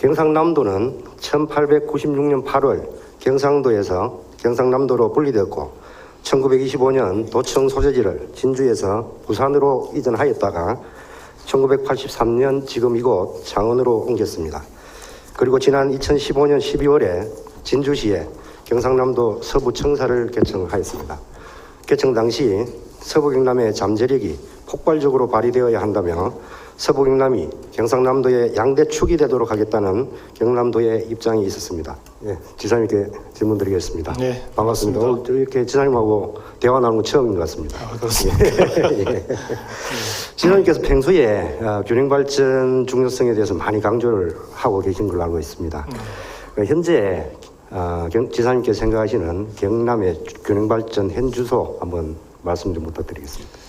경상남도는 1896년 8월 경상도에서 경상남도로 분리되었고 1925년 도청 소재지를 진주에서 부산으로 이전하였다가 1983년 지금 이곳 창원으로 옮겼습니다. 그리고 지난 2015년 12월에 진주시에 경상남도 서부청사를 개청하였습니다. 개청 당시 서부경남의 잠재력이 폭발적으로 발휘되어야 한다며 서부경남이 경상남도의 양대축이 되도록 하겠다는 경남도의 입장이 있었습니다. 예, 지사님께 질문 드리겠습니다. 네, 반갑습니다. 이렇게 지사님하고 대화 나누는 건 처음인 것 같습니다. 그렇습니다. 예. 지사님께서 평소에 균형발전 중요성에 대해서 많이 강조를 하고 계신 걸로 알고 있습니다. 현재 지사님께서 생각하시는 경남의 균형발전 현주소 한번 말씀 좀 부탁드리겠습니다.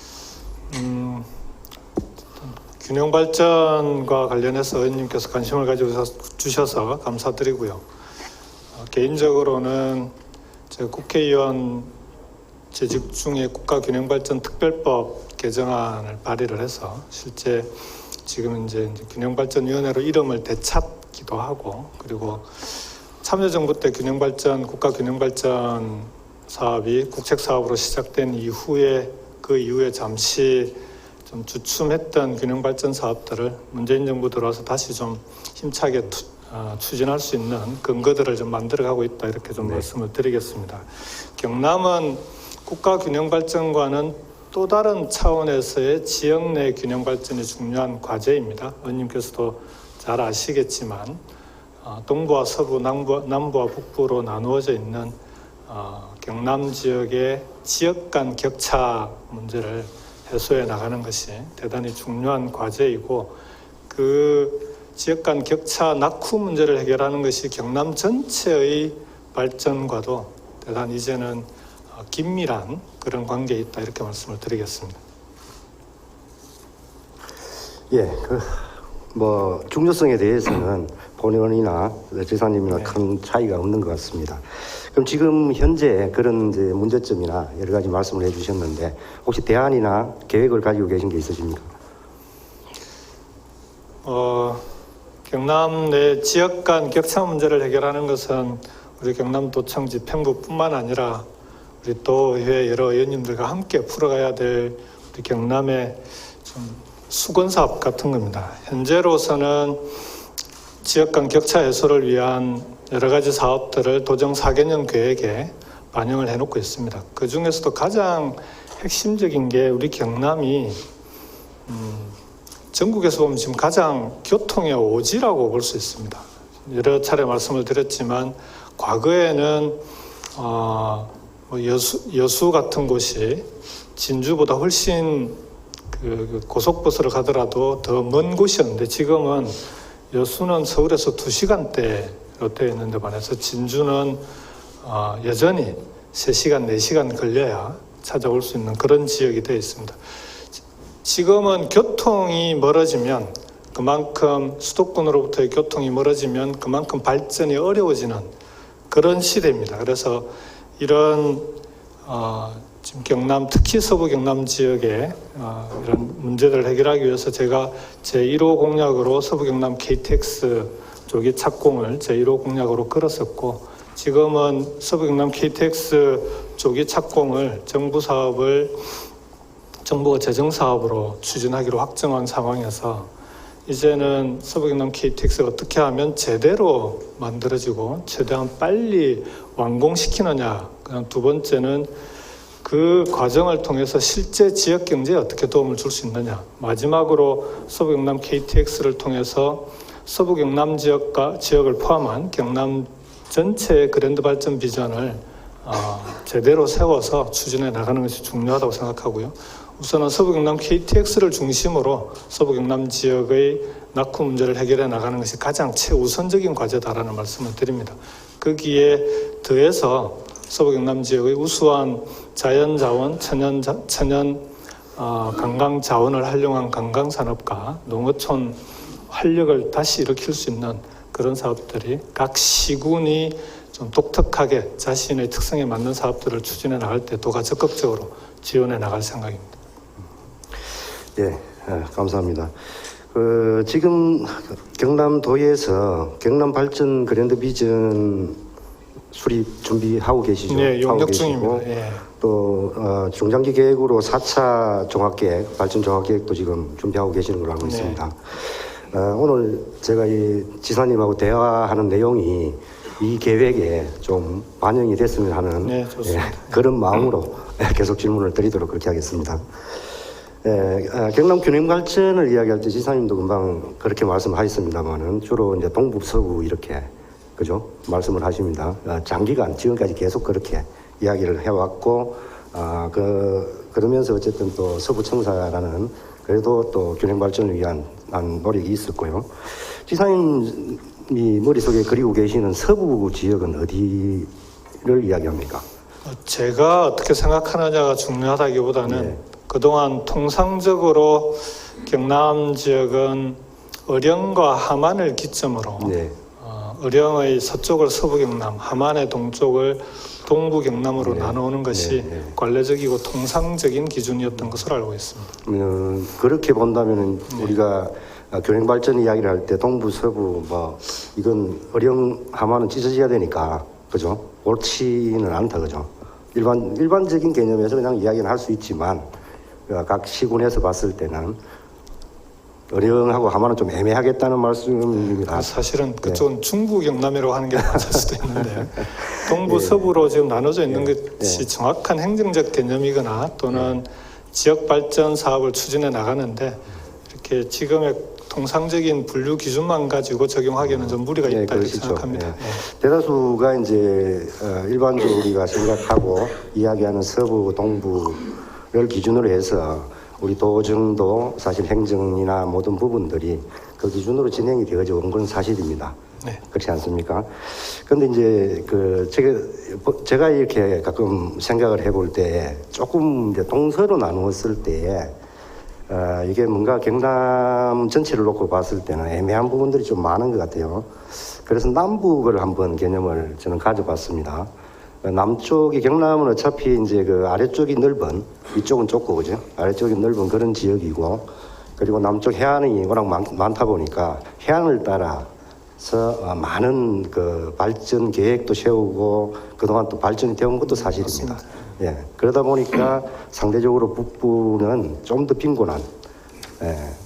균형발전과 관련해서 의원님께서 관심을 가져주셔서 감사드리고요. 개인적으로는 제가 국회의원 재직 중에 국가균형발전 특별법 개정안을 발의를 해서 실제 지금 이제 균형발전위원회로 이름을 되찾기도 하고, 그리고 참여정부 때 국가균형발전 사업이 국책사업으로 시작된 이후에 그 이후에 잠시 좀 주춤했던 균형발전 사업들을 문재인 정부 들어와서 다시 좀 힘차게 추진할 수 있는 근거들을 좀 만들어가고 있다, 이렇게 좀 말씀을 드리겠습니다. 경남은 국가균형발전과는 또 다른 차원에서의 지역 내 균형발전이 중요한 과제입니다. 의원님께서도 잘 아시겠지만 동부와 서부, 남부와 북부로 나누어져 있는 경남 지역의 지역 간 격차 문제를 해소해 나가는 것이 대단히 중요한 과제이고, 그 지역 간 격차 낙후 문제를 해결하는 것이 경남 전체의 발전과도 대단히 이제는 긴밀한 그런 관계에 있다, 이렇게 말씀을 드리겠습니다. 예, 중요성에 대해서는 본의원이나 지사님이나 큰 차이가 없는 것 같습니다. 그럼 지금 현재 그런 이제 문제점이나 여러 가지 말씀을 해주셨는데 혹시 대안이나 계획을 가지고 계신 게 있으십니까? 경남 내 지역 간 격차 문제를 해결하는 것은 우리 경남도청 집행부뿐만 아니라 우리 도의회 여러 의원님들과 함께 풀어가야 될 우리 경남의 좀 수건 사업 같은 겁니다. 현재로서는 지역 간 격차 해소를 위한 여러 가지 사업들을 도정 4개년 계획에 반영을 해놓고 있습니다. 그 중에서도 가장 핵심적인 게 우리 경남이 전국에서 보면 지금 가장 교통의 오지라고 볼 수 있습니다. 여러 차례 말씀을 드렸지만 과거에는 여수 같은 곳이 진주보다 훨씬 고속버스를 가더라도 더 먼 곳이었는데, 지금은 여수는 서울에서 2시간대로 되어 있는데 반해서 진주는 여전히 3시간, 4시간 걸려야 찾아올 수 있는 그런 지역이 되어 있습니다. 지금은 교통이 멀어지면 그만큼, 수도권으로부터의 교통이 멀어지면 그만큼 발전이 어려워지는 그런 시대입니다. 그래서 이런 지금 경남, 특히 서부 경남 지역의 이런 문제들을 해결하기 위해서 제가 제1호 공약으로 서부 경남 KTX 조기 착공을 제1호 공약으로 걸었었고, 지금은 서부 경남 KTX 조기 착공을 정부가 재정 사업으로 추진하기로 확정한 상황에서 이제는 서부 경남 KTX가 어떻게 하면 제대로 만들어지고 최대한 빨리 완공시키느냐, 그다음 두 번째는 그 과정을 통해서 실제 지역 경제에 어떻게 도움을 줄 수 있느냐, 마지막으로 서부 경남 KTX를 통해서 서부 경남 지역을 포함한 경남 전체의 그랜드 발전 비전을 제대로 세워서 추진해 나가는 것이 중요하다고 생각하고요. 우선은 서부 경남 KTX를 중심으로 서부 경남 지역의 낙후 문제를 해결해 나가는 것이 가장 최우선적인 과제다라는 말씀을 드립니다. 거기에 더해서 서부 경남 지역의 우수한 자연자원, 천연 관광 자원을 활용한 관광산업과 농어촌 활력을 다시 일으킬 수 있는 그런 사업들이 각 시군이 좀 독특하게 자신의 특성에 맞는 사업들을 추진해 나갈 때 도가 적극적으로 지원해 나갈 생각입니다. 예, 감사합니다. 지금 경남도에서 경남 발전 그랜드 비전 수립 준비하고 계시죠? 네, 하고 용역 계시고, 중입니다. 예. 또 중장기 계획으로 4차 종합계획, 발전 종합계획도 지금 준비하고 계시는 걸로 알고 네. 있습니다. 오늘 제가 이 지사님하고 대화하는 내용이 이 계획에 좀 반영이 됐으면 하는 네, 좋습니다. 그런 마음으로 계속 질문을 드리도록 그렇게 하겠습니다. 경남 균형 발전을 이야기할 때 지사님도 금방 그렇게 말씀하셨습니다만은 주로 이제 동부 서부 이렇게 그죠 말씀을 하십니다. 장기간 지금까지 계속 그렇게 이야기를 해왔고 그러면서 어쨌든 또 서부 청사라는 그래도 또 균형 발전을 위한 노력이 있었고요. 지사님이 머릿속에 그리고 계시는 서부 지역은 어디를 이야기합니까? 제가 어떻게 생각하느냐가 중요하다기보다는 네. 그동안 통상적으로 경남 지역은 의령과 함안을 기점으로 네. 의령의 서쪽을 서부 경남, 함안의 동쪽을 동부 경남으로 네. 나누는 것이 네. 관례적이고 통상적인 기준이었던 것으로 알고 있습니다. 그렇게 본다면은 우리가 균형 발전 이야기를 할 때 동부 서부 뭐 이건 의령 함안은 찢어져야 되니까 그죠? 옳지는 않다 그죠? 일반적인 개념에서 그냥 이야기는 할 수 있지만 각 시군에서 봤을 때는 의령하고 함안은 좀 애매하겠다는 말씀입니다. 사실은 그쪽은 중부 경남이라고 하는 게 맞을 수도 있는데 동부 서부로 지금 나눠져 있는 것이 정확한 행정적 개념이거나 또는 지역 발전 사업을 추진해 나가는데 이렇게 지금의 통상적인 분류 기준만 가지고 적용하기에는 좀 무리가 있다 이렇게 그렇죠. 생각합니다. 예. 대다수가 이제 일반적으로 우리가 생각하고 이야기하는 서부, 동부를 기준으로 해서 우리 도정도 사실 행정이나 모든 부분들이 그 기준으로 진행이 되어져 온 건 사실입니다. 네. 그렇지 않습니까? 그런데 이제 제가 이렇게 가끔 생각을 해볼 때 조금 이제 동서로 나누었을 때에 이게 뭔가 경남 전체를 놓고 봤을 때는 애매한 부분들이 좀 많은 것 같아요. 그래서 남북을 한번 개념을 저는 가져봤습니다. 남쪽이 경남은 어차피 이제 그 아래쪽이 넓은 위쪽은 좁고 그죠? 아래쪽이 넓은 그런 지역이고 그리고 남쪽 해안이 워낙 많다 보니까 해안을 따라서 많은 그 발전 계획도 세우고 그동안 또 발전이 되어 온 것도 사실입니다. 예, 그러다 보니까 상대적으로 북부는 좀 더 빈곤한,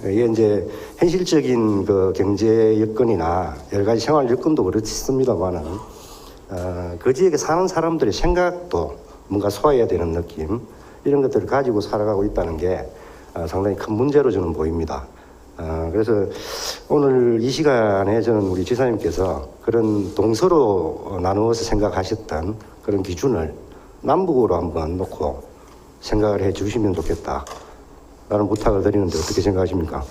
이게 이제 현실적인 그 경제 여건이나 여러 가지 생활 여건도 그렇습니다만은, 그 지역에 사는 사람들의 생각도 뭔가 소화해야 되는 느낌, 이런 것들을 가지고 살아가고 있다는 게 상당히 큰 문제로 저는 보입니다. 그래서 오늘 이 시간에 저는 우리 지사님께서 그런 동서로 나누어서 생각하셨던 그런 기준을 남북으로 한번 놓고 생각을 해 주시면 좋겠다라는 부탁을 드리는데 어떻게 생각하십니까?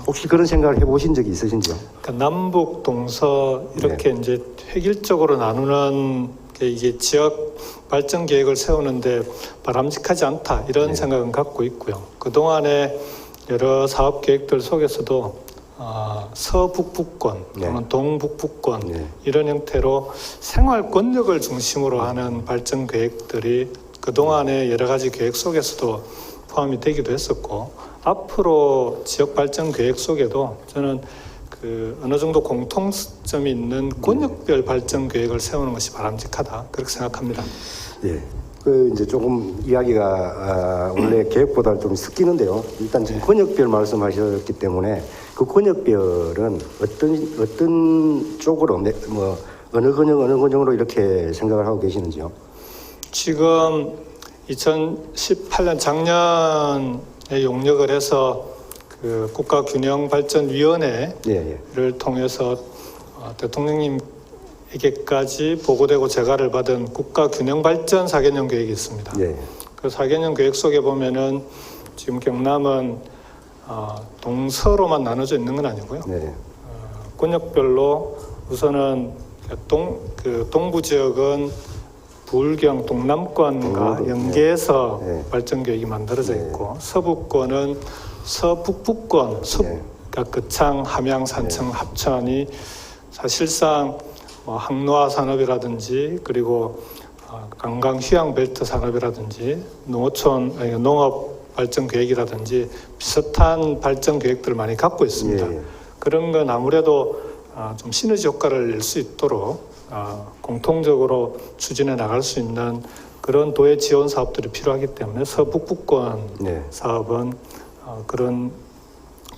혹시 그런 생각을 해보신 적이 있으신지요? 그러니까 남북 동서 이렇게 이제 획일적으로 나누는 게 이게 지역 발전 계획을 세우는데 바람직하지 않다 이런 생각은 갖고 있고요. 그 동안에 여러 사업 계획들 속에서도 서북부권 또는 동북부권 이런 형태로 생활권역을 중심으로 하는 발전 계획들이 그동안의 여러 가지 계획 속에서도 포함이 되기도 했었고 앞으로 지역 발전 계획 속에도 저는 그 어느 정도 공통점이 있는 권역별 발전 계획을 세우는 것이 바람직하다 그렇게 생각합니다. 예. 그 이제 조금 이야기가 원래 계획보다 좀 섞이는데요. 일단 지금 권역별 말씀하셨기 때문에 그 권역별은 어떤 쪽으로 뭐 어느 권역으로 이렇게 생각을 하고 계시는지요? 지금 2018년 작년에 용역을 해서 그 국가균형발전위원회를 통해서 대통령님에게까지 보고되고 재가를 받은 국가균형발전 4개년 계획이 있습니다. 그 4개년 계획 속에 보면은 지금 경남은 동서로만 나눠져 있는 건 아니고요. 권역별로 우선은 동부 지역은 부울경 동남권과 연계해서 발전 계획이 만들어져 있고 서부권은 서북부권, 그러니까 거창, 함양, 산청, 합천이 사실상 항로화 산업이라든지 그리고 관광 휴양 벨트 산업이라든지 농업 발전 계획이라든지 비슷한 발전 계획들을 많이 갖고 있습니다. 예. 그런 건 아무래도 좀 시너지 효과를 낼 수 있도록 공통적으로 추진해 나갈 수 있는 그런 도의 지원 사업들이 필요하기 때문에 서북부권 네. 사업은 그런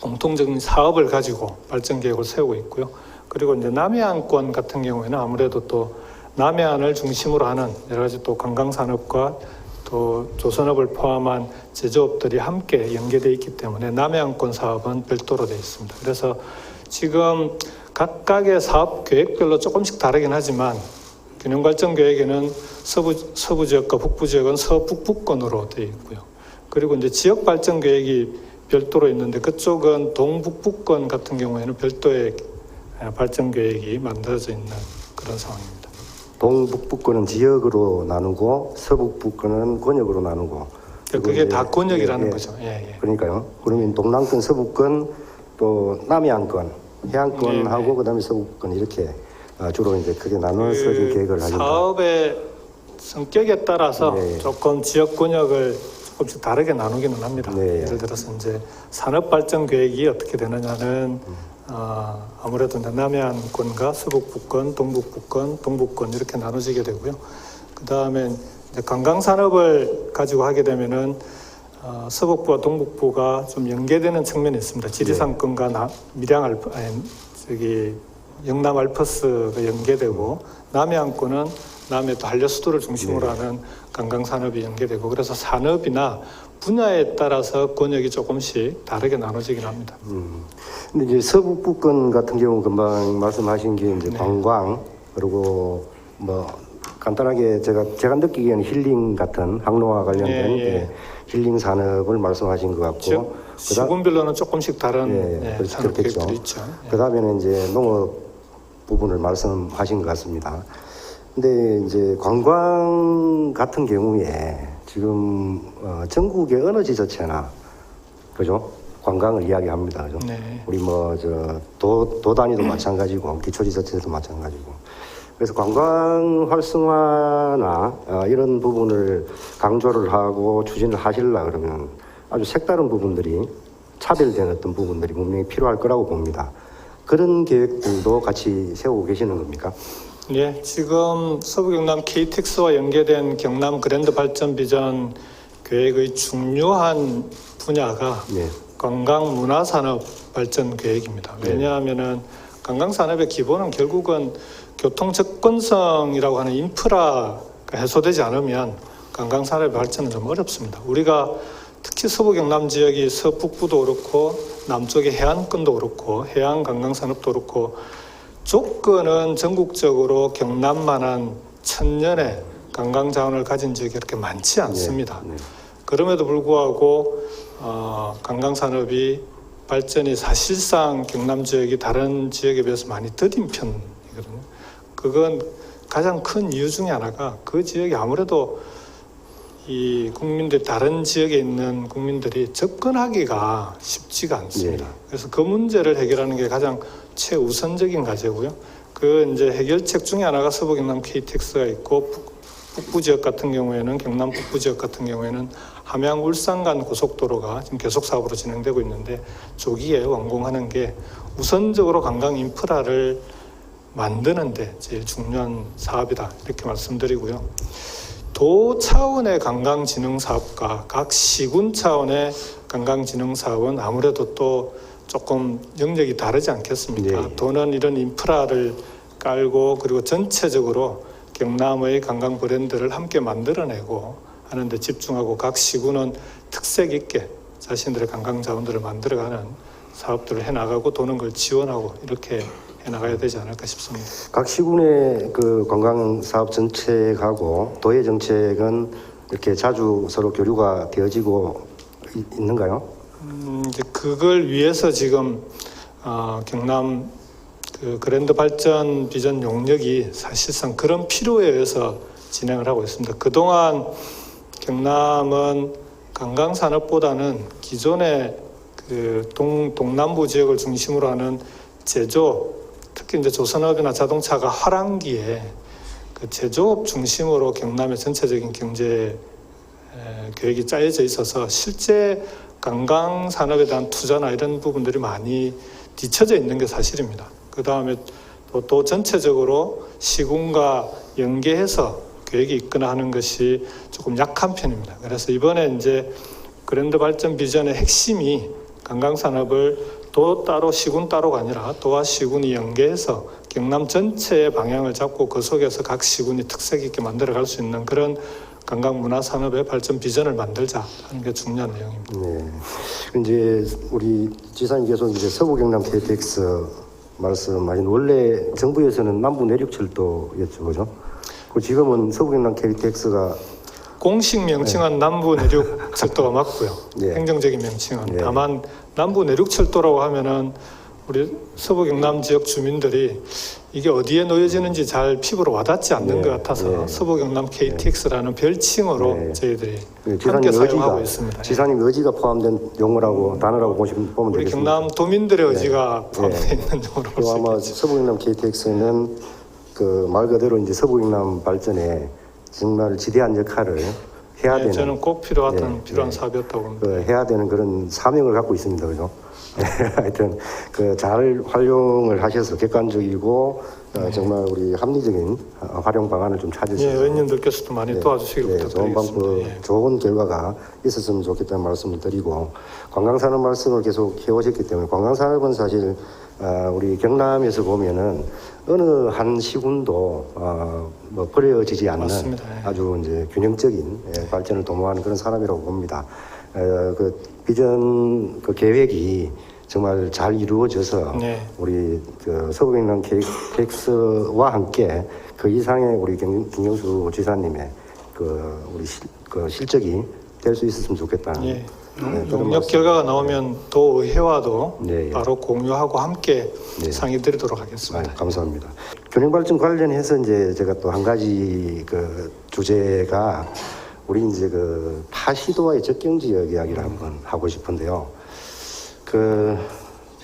공통적인 사업을 가지고 발전 계획을 세우고 있고요. 그리고 이제 남해안권 같은 경우에는 아무래도 또 남해안을 중심으로 하는 여러 가지 또 관광산업과 또 조선업을 포함한 제조업들이 함께 연계되어 있기 때문에 남해안권 사업은 별도로 되어 있습니다. 그래서 지금 각각의 사업 계획별로 조금씩 다르긴 하지만 균형발전 계획에는 서부 지역과 북부 지역은 서북부권으로 되어 있고요. 그리고 이제 지역 발전 계획이 별도로 있는데 그쪽은 동북부권 같은 경우에는 별도의 발전 계획이 만들어져 있는 그런 상황입니다. 동북부권은 지역으로 나누고 서북부권은 권역으로 나누고. 그게 다 권역이라는 예, 예. 거죠. 예, 예. 그러니까요. 그러면 동남권, 서북권, 또 남해안권, 해안권하고 네, 네. 그다음에 서북권 이렇게 주로 이제 크게 나눠서 지금 계획을 하신다. 사업의 성격에 따라서 네. 조금 지역 권역을 조금씩 다르게 나누기는 합니다. 네. 예를 들어서 이제 산업 발전 계획이 어떻게 되느냐는 아무래도 이제 남해안권과 서북부권, 동북부권, 동북권 이렇게 나눠지게 되고요. 그 다음에 관광 산업을 가지고 하게 되면은 서북부와 동북부가 좀 연계되는 측면이 있습니다. 지리산권과 영남 알프스가 연계되고 남해안권은 남해 또 한려수도를 중심으로 하는 관광 산업이 연계되고 그래서 산업이나 분야에 따라서 권역이 조금씩 다르게 나눠지긴 합니다. 근데 이제 서북부권 같은 경우 금방 말씀하신 게 이제 네. 관광 그리고 뭐 간단하게 제가 느끼기에는 힐링 같은 항로와 관련된 예, 예. 예, 힐링 산업을 말씀하신 것 같고 시군별로는 조금씩 다른 예, 산업 그렇겠죠. 계획들이 있죠. 예. 그 다음에는 이제 농업 부분을 말씀하신 것 같습니다. 근데 이제 관광 같은 경우에 지금 전국의 어느 지자체나 그죠? 관광을 이야기합니다. 그죠? 네. 우리 뭐 도 단위도 마찬가지고 기초지자체도 마찬가지고. 그래서 관광 활성화나 이런 부분을 강조를 하고 추진을 하시려 그러면 아주 색다른 부분들이 차별된 어떤 부분들이 분명히 필요할 거라고 봅니다. 그런 계획들도 같이 세우고 계시는 겁니까? 예, 지금 서부경남 KTX와 연계된 경남 그랜드 발전 비전 계획의 중요한 분야가 네. 관광 문화산업 발전 계획입니다. 왜냐하면은 관광 산업의 기본은 결국은 교통 접근성이라고 하는 인프라가 해소되지 않으면 관광 산업의 발전은 좀 어렵습니다. 우리가 특히 서부 경남 지역이 서북부도 그렇고 남쪽의 해안권도 그렇고 해안 관광 산업도 그렇고 조건은 전국적으로 경남만한 천년의 관광 자원을 가진 지역이 그렇게 많지 않습니다. 네. 그럼에도 불구하고 관광 산업이 발전이 사실상 경남 지역이 다른 지역에 비해서 많이 더딘 편이거든요. 그건 가장 큰 이유 중에 하나가 그 지역이 아무래도 이 국민들 다른 지역에 있는 국민들이 접근하기가 쉽지가 않습니다. 그래서 그 문제를 해결하는 게 가장 최우선적인 과제고요. 그 이제 해결책 중에 하나가 서부 경남 KTX가 있고 북부 지역 같은 경우에는 경남 북부 지역 같은 경우에는 함양 울산 간 고속도로가 지금 계속 사업으로 진행되고 있는데 조기에 완공하는 게 우선적으로 관광 인프라를 만드는데 제일 중요한 사업이다 이렇게 말씀드리고요. 도 차원의 관광진흥 사업과 각 시군 차원의 관광진흥 사업은 아무래도 또 조금 영역이 다르지 않겠습니까? 네. 도는 이런 인프라를 깔고 그리고 전체적으로 경남의 관광 브랜드를 함께 만들어내고 하는데 집중하고 각 시군은 특색 있게 자신들의 관광 자원들을 만들어가는 사업들을 해나가고 도는 걸 지원하고 이렇게 해나가야 되지 않을까 싶습니다. 각 시군의 그 관광 사업 정책하고 도의 정책은 이렇게 자주 서로 교류가 되어지고 있는가요? 이제 그걸 위해서 지금 경남 그 그랜드 발전 비전 용역이 사실상 그런 필요에 의해서 진행을 하고 있습니다. 그동안 경남은 관광 산업보다는 기존의 그 동남부 지역을 중심으로 하는 제조, 특히 이제 조선업이나 자동차가 화랑기에 그 제조업 중심으로 경남의 전체적인 경제 계획이 짜여져 있어서 실제 관광 산업에 대한 투자나 이런 부분들이 많이 뒤처져 있는 게 사실입니다. 그 다음에 또 전체적으로 시군과 연계해서 계획이 있거나 하는 것이 조금 약한 편입니다. 그래서 이번에 이제 그랜드 발전 비전의 핵심이 관광 산업을 도 따로 시군 따로가 아니라 도와 시군이 연계해서 경남 전체의 방향을 잡고 그 속에서 각 시군이 특색 있게 만들어갈 수 있는 그런 관광 문화 산업의 발전 비전을 만들자 하는 게 중요한 내용입니다. 네. 이제 우리 지사님께서 이제 서부 경남 KTX 말씀하신 원래 정부에서는 남부 내륙철도였죠, 그죠? 그 지금은 서부 경남 KTX가 공식 명칭은 남부 내륙 철도가 맞고요. 예. 행정적인 명칭은. 예. 다만 남부 내륙 철도라고 하면은 우리 서부 경남 지역 주민들이 이게 어디에 놓여지는지 잘 피부로 와닿지 않는 예. 것 같아서 예. 서부 경남 KTX라는 별칭으로 예. 저희들이 지사님 함께 사용하고 의지가, 있습니다. 지사님 의지가 포함된 용어라고 단어라고 보면 우리 되겠습니다. 경남 도민들의 예. 의지가 포함되어 예. 있는 용어로 볼 그리고 수 아마 있겠죠. 서부 경남 KTX는 그 말 그대로 이제 서부 경남 발전에 정말 지대한 역할을 해야 예, 되는, 저는 꼭 필요한 예. 필요한 예. 사업이었다고 봅니다. 그 해야 되는 그런 사명을 갖고 있습니다, 그죠? 하여튼 그 잘 활용을 하셔서 객관적이고 정말 우리 합리적인 활용 방안을 좀 찾으셔서 예, 의원님들께서도 많이 도와주시길 좋은 부탁드리겠습니다. 방법, 예. 좋은 결과가 있었으면 좋겠다는 말씀을 드리고 관광산업 말씀을 계속 해오셨기 때문에 관광산업은 사실 우리 경남에서 보면은 어느 한 시군도 뭐 버려지지 않는 맞습니다. 예. 아주 이제 균형적인 발전을 도모하는 그런 산업이라고 봅니다. 그 비전 그 계획이 정말 잘 이루어져서 네. 우리 그 서부 경남 KTX와 함께 그 이상의 우리 김경수 지사님의 그 실적이 될 수 있었으면 좋겠다는 예. 그런 용역 말씀. 결과가 나오면 도의회와도 네, 예. 바로 공유하고 함께 네. 상의 드리도록 하겠습니다. 감사합니다. 균형발전 관련해서 이제 제가 또 한 가지 그 주제가 우리 이제 그 파시도와의 접경 지역 이야기를 한번 하고 싶은데요. 그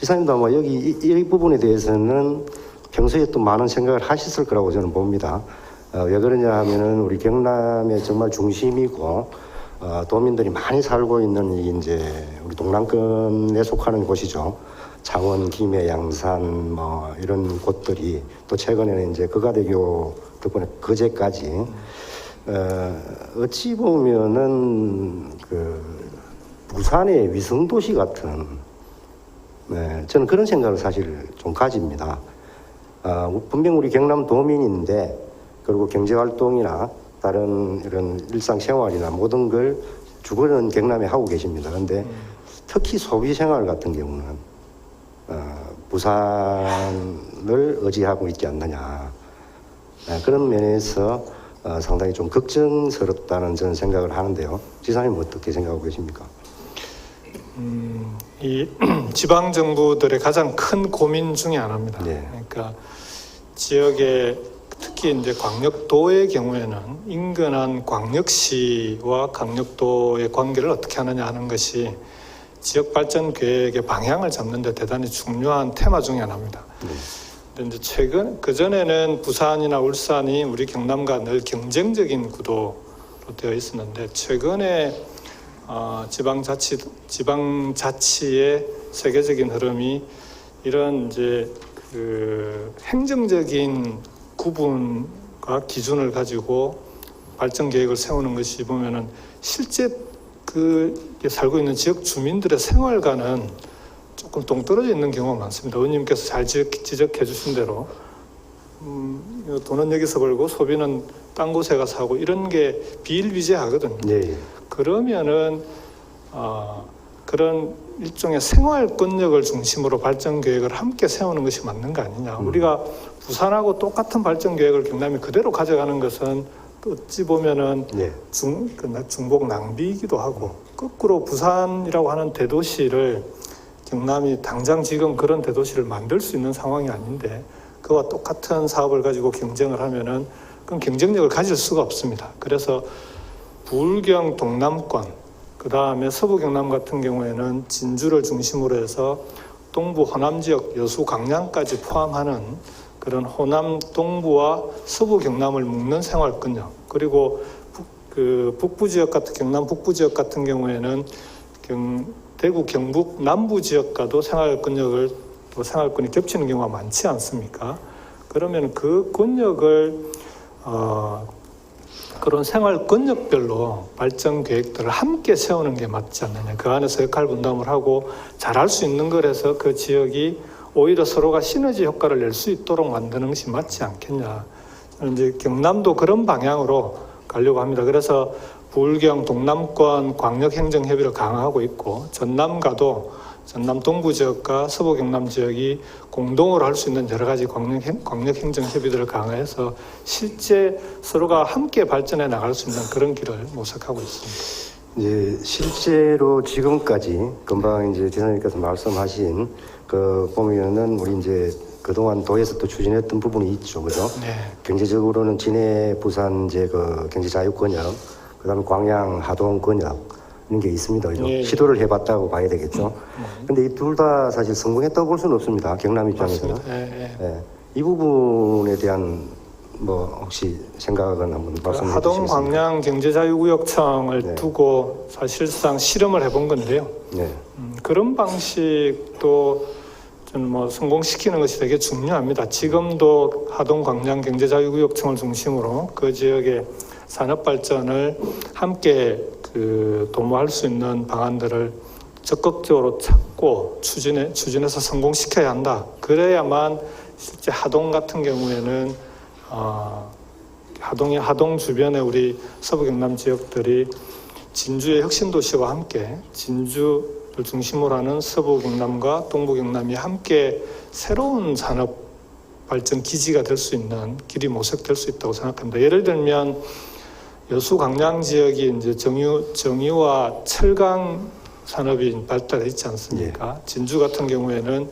지사님도 아마 여기 이 부분에 대해서는 평소에 또 많은 생각을 하셨을 거라고 저는 봅니다. 왜 그러냐 하면은 우리 경남의 정말 중심이고 도민들이 많이 살고 있는 이 이제 우리 동남권에 속하는 곳이죠. 창원, 김해, 양산 뭐 이런 곳들이 또 최근에는 이제 거가대교 덕분에 거제까지 어찌 보면은 그 부산의 위성도시 같은 저는 그런 생각을 사실 좀 가집니다. 분명 우리 경남 도민인데 그리고 경제활동이나 다른 이런 일상생활이나 모든 걸 주거는 경남에 하고 계십니다. 그런데 특히 소비생활 같은 경우는 부산을 의지하고 있지 않느냐. 그런 면에서 상당히 좀 걱정스럽다는 저는 생각을 하는데요. 지사님은 어떻게 생각하고 계십니까? 이 지방 정부들의 가장 큰 고민 중에 하나입니다. 네. 그러니까 지역의 특히 이제 광역도의 경우에는 인근한 광역시와 강력도의 관계를 어떻게 하느냐 하는 것이 지역 발전 계획의 방향을 잡는 데 대단히 중요한 테마 중에 하나입니다. 근데 이제 최근 그전에는 부산이나 울산이 우리 경남과 늘 경쟁적인 구도로 되어 있었는데 최근에 지방자치의 세계적인 흐름이 이런 이제 그 행정적인 구분과 기준을 가지고 발전 계획을 세우는 것이 보면은 실제 그 살고 있는 지역 주민들의 생활과는 조금 동떨어져 있는 경우가 많습니다. 의원님께서 잘 지적해 주신 대로 돈은 여기서 벌고 소비는 딴 곳에 가서 하고 이런 게 비일비재하거든요. 네. 그러면은 그런 일종의 생활권력을 중심으로 발전 계획을 함께 세우는 것이 맞는 거 아니냐. 우리가 부산하고 똑같은 발전 계획을 경남이 그대로 가져가는 것은 또 어찌 보면은 네. 중복 낭비이기도 하고 거꾸로 부산이라고 하는 대도시를 경남이 당장 지금 그런 대도시를 만들 수 있는 상황이 아닌데 그와 똑같은 사업을 가지고 경쟁을 하면은 그건 경쟁력을 가질 수가 없습니다. 그래서 부울경 동남권 그 다음에 서부 경남 같은 경우에는 진주를 중심으로 해서 동부 호남 지역 여수 강양까지 포함하는 그런 호남 동부와 서부 경남을 묶는 생활권력 그리고 그 북부 지역 같은 경남 북부 지역 같은 경우에는 대구 경북 남부 지역과도 생활권이 겹치는 경우가 많지 않습니까? 그러면 그 권역을 그런 생활 권역별로 발전 계획들을 함께 세우는 게 맞지 않느냐. 그 안에서 역할 분담을 하고 잘할 수 있는 거라서 그 지역이 오히려 서로가 시너지 효과를 낼 수 있도록 만드는 것이 맞지 않겠냐. 저는 이제 경남도 그런 방향으로 가려고 합니다. 그래서 부울경 동남권 광역행정협의를 강화하고 있고, 전남과도 전남 동부 지역과 서부 경남 지역이 공동으로 할 수 있는 여러 가지 광역행정협의들을 강화해서 실제 서로가 함께 발전해 나갈 수 있는 그런 길을 모색하고 있습니다. 이제 실제로 지금까지 금방 이제 지사님께서 말씀하신 그 보면은 우리 이제 그동안 도에서 또 추진했던 부분이 있죠, 그죠? 네. 경제적으로는 진해, 부산 이제 그 경제 자유 권역, 그다음에 광양, 하동 권역 이런 게 있습니다, 그죠? 예, 예. 시도를 해봤다고 봐야 되겠죠. 근데 이 둘 다 사실 성공했다고 볼 수는 없습니다, 경남 입장에서는. 예. 이 부분에 대한 뭐 혹시 생각은 한번 말씀해 하동 주시겠습니까? 광양 경제자유구역청을 네. 두고 사실상 실험을 해본 건데요. 네. 그런 방식도 저는 뭐 성공시키는 것이 되게 중요합니다. 지금도 하동 광양 경제자유구역청을 중심으로 그 지역의 산업 발전을 함께 도모할 수 있는 방안들을 적극적으로 찾고 추진해서 성공시켜야 한다. 그래야만 실제 하동 같은 경우에는 하동 주변의 우리 서부 경남 지역들이 진주의 혁신 도시와 함께 진주를 중심으로 하는 서부 경남과 동부 경남이 함께 새로운 산업 발전 기지가 될 수 있는 길이 모색될 수 있다고 생각합니다. 예를 들면 여수 광양 지역이 이제 정유와 철강 산업이 발달해 있지 않습니까? 진주 같은 경우에는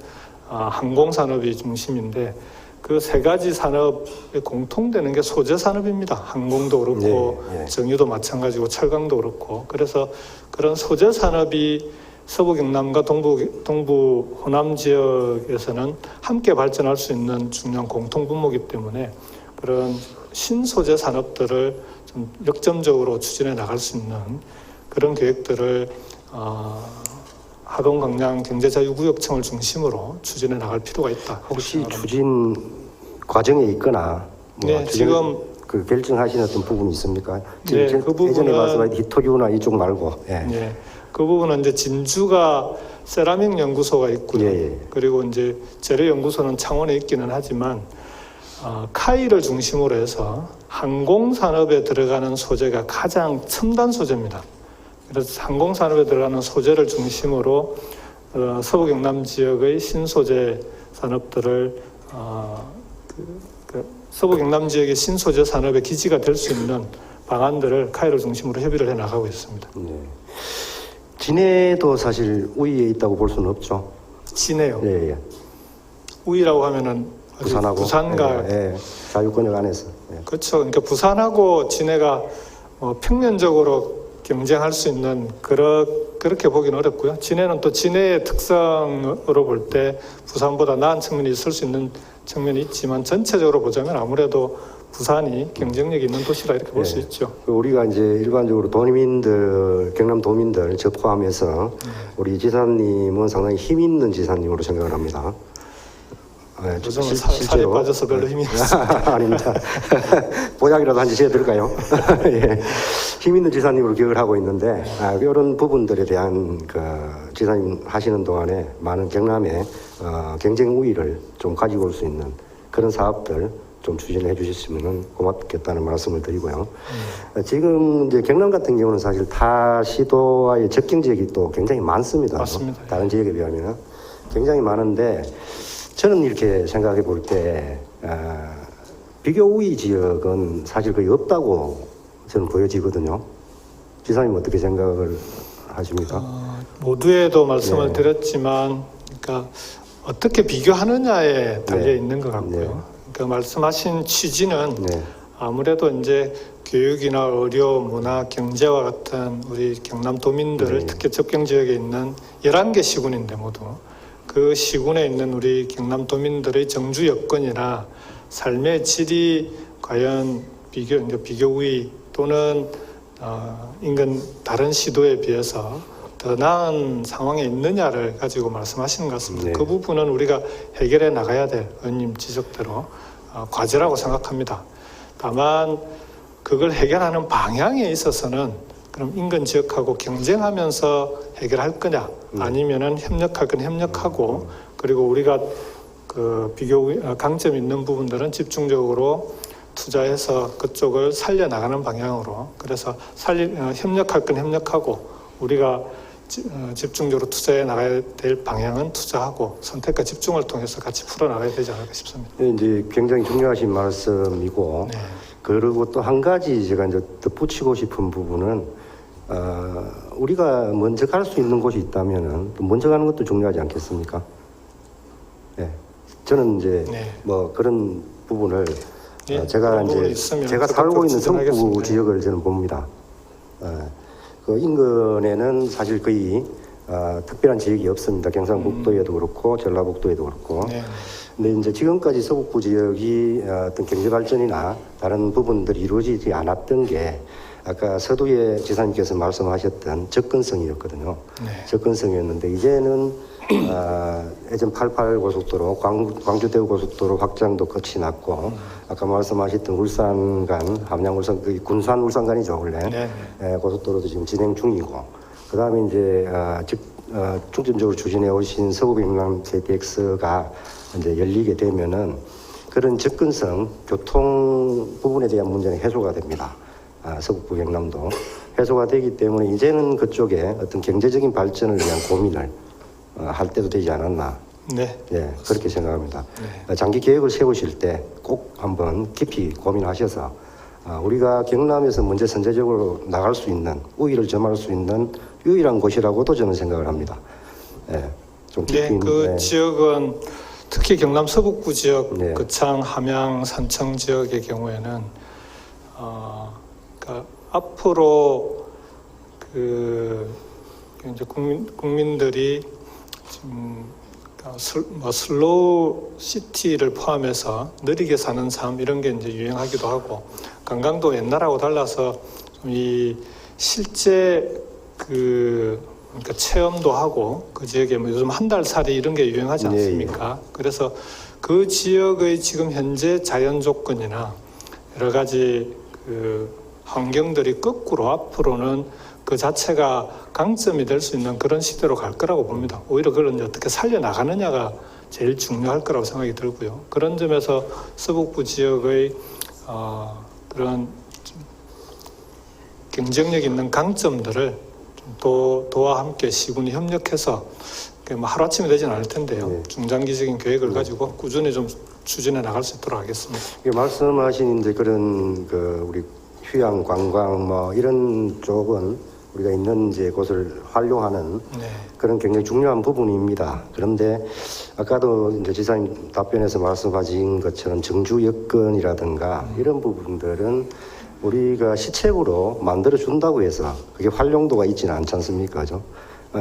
항공 산업이 중심인데 그 세 가지 산업에 공통되는 게 소재 산업입니다. 항공도 그렇고 정유도 마찬가지고 철강도 그렇고, 그래서 그런 소재 산업이 서부 경남과 동부 호남 지역에서는 함께 발전할 수 있는 중요한 공통 분모이기 때문에 그런 신소재 산업들을 좀 역점적으로 추진해 나갈 수 있는 그런 계획들을 하동 광양 경제자유구역청을 중심으로 추진해 나갈 필요가 있다. 혹시 추진 과정에 있거나 뭐 네, 지금 그 결정하신 어떤 부분이 있습니까? 네, 그 부분은 예전에 말씀하신 히토류나 이쪽 말고. 네, 그 부분은 이제 진주가 세라믹 연구소가 있고요. 그리고 이제 재료 연구소는 창원에 있기는 하지만 카이를 중심으로 해서 항공 산업에 들어가는 소재가 가장 첨단 소재입니다. 그래서 항공 산업에 들어가는 소재를 중심으로 서부 경남 지역의 신소재 산업들을 서부 경남 지역의 신소재 산업의 기지가 될 수 있는 방안들을 카이를 중심으로 협의를 해 나가고 있습니다. 네. 진해도 사실 우위에 있다고 볼 수는 없죠. 진해요. 예. 우위라고 하면은 부산과 자유권역 안에서. 그렇죠. 그러니까 부산하고 진해가 평면적으로 경쟁할 수 있는 그렇게 보기는 어렵고요. 진해는 또 진해의 특성으로 볼 때 부산보다 나은 측면이 있을 수 있는 측면이 있지만 전체적으로 보자면 아무래도 부산이 경쟁력이 있는 도시다 이렇게 볼 수 있죠. 우리가 이제 일반적으로 도민들, 경남 도민들 저 포함해서 우리 지사님은 상당히 힘 있는 지사님으로 생각을 합니다. 요즘은 살에 빠져서 별로 힘이 없습니다. 아닙니다. 보약이라도 한 지셔야 될까요? 예. 힘 있는 지사님으로 기억을 하고 있는데 이런 부분들에 대한 그 지사님 하시는 동안에 많은 경남의 경쟁 우위를 좀 가지고 올 수 있는 그런 사업들 좀 추진해 주셨으면 고맙겠다는 말씀을 드리고요. 지금 이제 경남 같은 경우는 사실 타 시도와의 접경 지역이 또 굉장히 많습니다. 맞습니다. 다른 지역에 비하면 굉장히 많은데 저는 이렇게 생각해 볼 때 비교 우위 지역은 사실 거의 없다고 저는 보여지거든요. 지사님 어떻게 생각을 하십니까? 모두에도 말씀을 드렸지만, 그러니까 어떻게 비교하느냐에 달려 있는 것 같고요. 그러니까 말씀하신 취지는 아무래도 이제 교육이나 의료, 문화, 경제와 같은 우리 경남 도민들을 특히 접경 지역에 있는 11개 시군인데 모두 그 시군에 있는 우리 경남 도민들의 정주 여건이나 삶의 질이 과연 비교 우위 또는 인근 다른 시도에 비해서 더 나은 상황에 있느냐를 가지고 말씀하시는 것 같습니다. 네. 그 부분은 우리가 해결해 나가야 될 의원님 지적대로 과제라고 생각합니다. 다만 그걸 해결하는 방향에 있어서는 그럼 인근 지역하고 경쟁하면서 해결할 거냐 아니면은 협력할 건 협력하고 그리고 우리가 그 비교 강점 있는 부분들은 집중적으로 투자해서 그쪽을 살려나가는 방향으로 그래서 협력할 건 협력하고 우리가 집중적으로 투자해 나가야 될 방향은 투자하고 선택과 집중을 통해서 같이 풀어나가야 되지 않을까 싶습니다. 이제 굉장히 중요하신 말씀이고 네. 그리고 또 한 가지 제가 이제 덧붙이고 싶은 부분은 우리가 먼저 갈 수 있는 곳이 있다면은 또 먼저 가는 것도 중요하지 않겠습니까? 네. 저는 이제 네. 뭐 그런 부분을 예, 제가 그런 부분이 이제 있으면 제가 살고 적극 있는 성북 추진하겠습니다. 지역을 저는 봅니다. 그 인근에는 사실 거의 특별한 지역이 없습니다. 경상북도에도 그렇고 전라북도에도 그렇고. 네. 근데 이제 지금까지 서북부 지역이 어떤 경제 발전이나 다른 부분들이 이루어지지 않았던 게 아까 서두에 지사님께서 말씀하셨던 접근성이었거든요. 네. 접근성이었는데 이제는 예전 88 고속도로, 광주 대구 고속도로 확장도 끝이 났고 아까 말씀하셨던 울산 간 함양 울산 그 군산 울산 간이죠 원래 네. 고속도로도 지금 진행 중이고 그 다음에 이제 중점적으로 추진해 오신 서부 경남 KTX가 이제 열리게 되면은 그런 접근성 교통 부분에 대한 문제는 해소가 됩니다. 서북부 경남도 해소가 되기 때문에 이제는 그쪽에 어떤 경제적인 발전을 위한 고민을 할 때도 되지 않았나. 네. 예, 그렇게 생각합니다. 네. 장기 계획을 세우실 때 꼭 한번 깊이 고민하셔서 우리가 경남에서 먼저 선제적으로 나갈 수 있는 우위를 점할 수 있는 유일한 곳이라고도 저는 생각을 합니다. 예, 좀 깊이. 네, 그 지역은 특히 경남 서북부 지역, 네. 거창, 함양, 산청 지역의 경우에는 그러니까 앞으로 그 이제 국민들이 지금 슬로우 시티를 포함해서 느리게 사는 삶 이런 게 이제 유행하기도 하고 관광도 옛날하고 달라서 좀 이 실제 그러니까 체험도 하고 그 지역에 뭐 요즘 한 달 살이 이런 게 유행하지 않습니까? 그래서 그 지역의 지금 현재 자연 조건이나 여러 가지 그 환경들이 거꾸로 앞으로는 그 자체가 강점이 될 수 있는 그런 시대로 갈 거라고 봅니다. 오히려 그걸 이제 어떻게 살려나가느냐가 제일 중요할 거라고 생각이 들고요. 그런 점에서 서북부 지역의 그런 경쟁력 있는 강점들을 도와 함께 시군이 협력해서 뭐 하루아침에 되지는 않을 텐데요. 네. 중장기적인 계획을 가지고 꾸준히 좀 추진해 나갈 수 있도록 하겠습니다. 말씀하신 이제 그런 우리 휴양 관광 뭐 이런 쪽은 우리가 있는 이제 곳을 활용하는 네. 그런 굉장히 중요한 부분입니다. 그런데 아까도 이제 지사님 답변에서 말씀하신 것처럼 정주 여건이라든가 이런 부분들은 우리가 시책으로 만들어 준다고 해서 그게 활용도가 있지는 않지 않습니까? 그죠?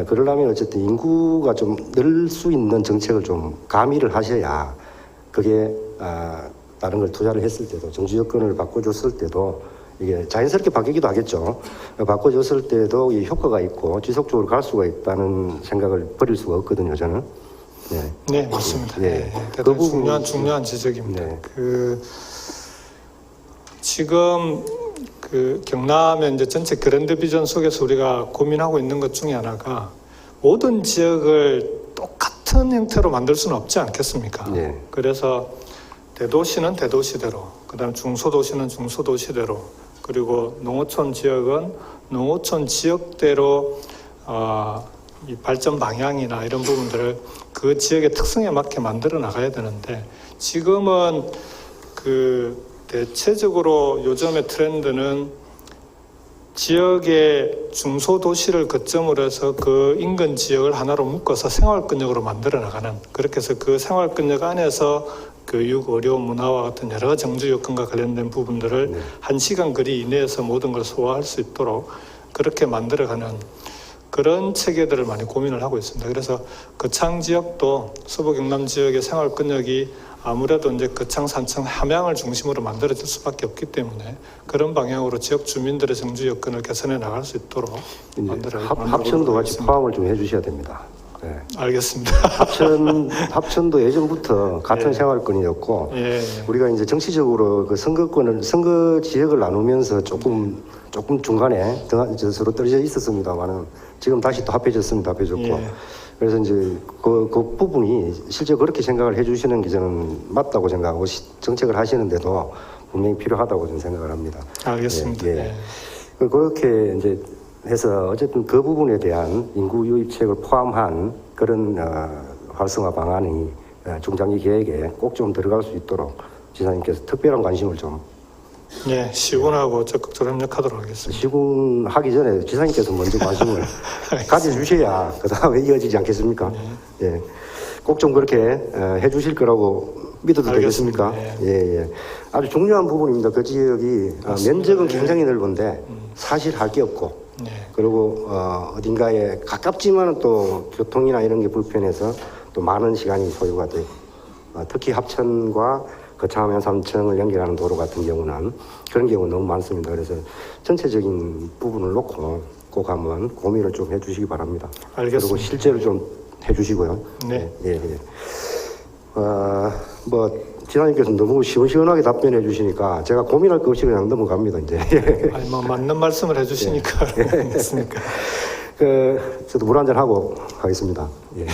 그러려면 어쨌든 인구가 좀 늘 수 있는 정책을 좀 가미를 하셔야 그게 다른 걸 투자를 했을 때도 정주 여건을 바꿔줬을 때도 이게 자연스럽게 바뀌기도 하겠죠. 바꿔줬을 때도 이 효과가 있고 지속적으로 갈 수가 있다는 생각을 버릴 수가 없거든요, 저는. 네, 네 맞습니다. 예. 네, 그 대단히 부분- 중요한 지적입니다. 네. 지금 경남의 이제 전체 그랜드 비전 속에서 우리가 고민하고 있는 것 중에 하나가 모든 지역을 똑같은 형태로 만들 수는 없지 않겠습니까? 네. 그래서 대도시는 대도시대로, 그다음 중소도시는 중소도시대로, 그리고 농어촌 지역은 농어촌 지역대로 이 발전 방향이나 이런 부분들을 그 지역의 특성에 맞게 만들어 나가야 되는데 지금은 대체적으로 요즘의 트렌드는 지역의 중소도시를 거점으로 해서 그 인근 지역을 하나로 묶어서 생활권역으로 만들어 나가는 그렇게 해서 그 생활권역 안에서 교육, 의료, 문화와 같은 여러 정주 요건과 관련된 부분들을 네. 1시간 거리 이내에서 모든 걸 소화할 수 있도록 그렇게 만들어가는 그런 체계들을 많이 고민을 하고 있습니다. 그래서 거창 지역도 서부 경남 지역의 생활권역이 아무래도 이제 거창, 산청, 함양을 중심으로 만들어질 수밖에 없기 때문에 그런 방향으로 지역 주민들의 정주 여건을 개선해 나갈 수 있도록 합천도 같이 포함을 좀 해주셔야 됩니다. 네. 알겠습니다. 합천도 예전부터 같은 예. 생활권이었고 예, 예. 우리가 이제 정치적으로 그 선거 지역을 나누면서 조금 중간에 서로 떨어져 있었습니다만은 지금 다시 또 합해졌고 예. 그래서 이제 그 부분이 실제 그렇게 생각을 해주시는 게 저는 맞다고 생각하고 정책을 하시는데도 분명히 필요하다고 저는 생각을 합니다. 알겠습니다. 예, 예. 그렇게 이제 해서 어쨌든 그 부분에 대한 인구 유입책을 포함한 그런 활성화 방안이 중장기 계획에 꼭 좀 들어갈 수 있도록 지사님께서 특별한 관심을 좀 예, 시군하고 적극적으로 협력하도록 하겠습니다. 시군하기 전에 지사님께서 먼저 관심을 가져주셔야 그 다음에 이어지지 않겠습니까? 예. 꼭 좀 그렇게 해주실 거라고 믿어도 알겠습니다. 되겠습니까? 예, 예. 아주 중요한 부분입니다. 그 지역이 면적은 굉장히 넓은데 사실 할 게 없고 네. 그리고 어딘가에 가깝지만은 또 교통이나 이런 게 불편해서 또 많은 시간이 소요가 돼. 특히 합천과 거창하면 삼청을 연결하는 도로 같은 경우는 그런 경우 너무 많습니다. 그래서 전체적인 부분을 놓고 꼭 한번 고민을 좀 해주시기 바랍니다. 알겠습니다. 그리고 실제로 좀 해주시고요. 네. 예, 예. 뭐 지사님께서 너무 시원시원하게 답변해 주시니까 제가 고민할 거 없이 그냥 넘어갑니다. 이제. 아니 뭐 맞는 말씀을 해주시니까 그렇습니까? 저도 물 한잔 하고 가겠습니다. 예.